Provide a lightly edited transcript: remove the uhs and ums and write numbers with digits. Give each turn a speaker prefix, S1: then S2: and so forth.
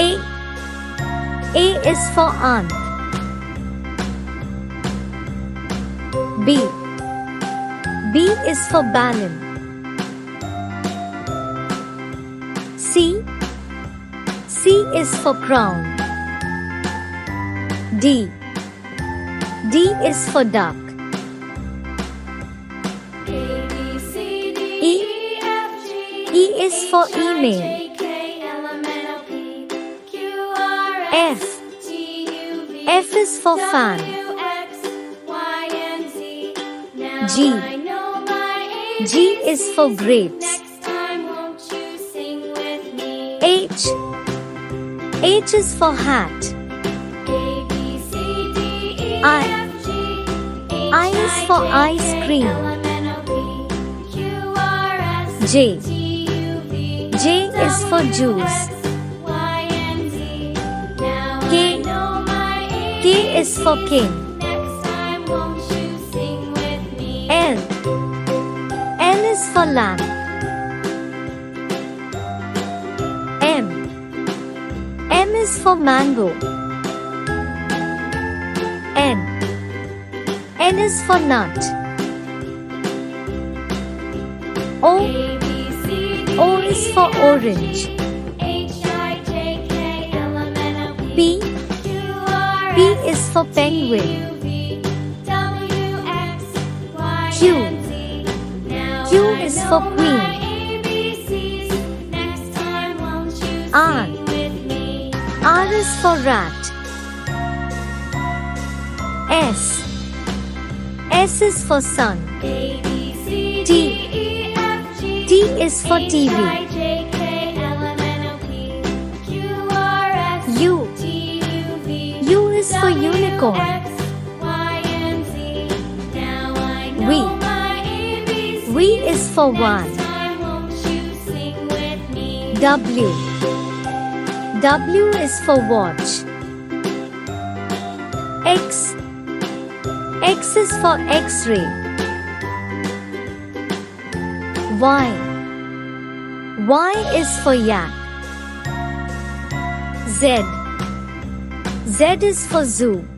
S1: A. A is for aunt. B. B is for balloon. C. C is for crown. D. D is for duck. E. E is for email. F. F is for fan. G. G is for grapes. H. H is for hat. I is for ice cream. J. J is for juice. K. K is for king. L. L is for lamp. M. M is for mango. N. N is for nut. O. O is for orange. P. P is for penguin. Q. Q is for queen. R. R is for rat. S. S is for sun. T. T is for TV. U. U is for unicorn. V. V is for one. W. W is for watch. X. X is for X-ray. Y. Y is for yak. Z. Z is for zoo.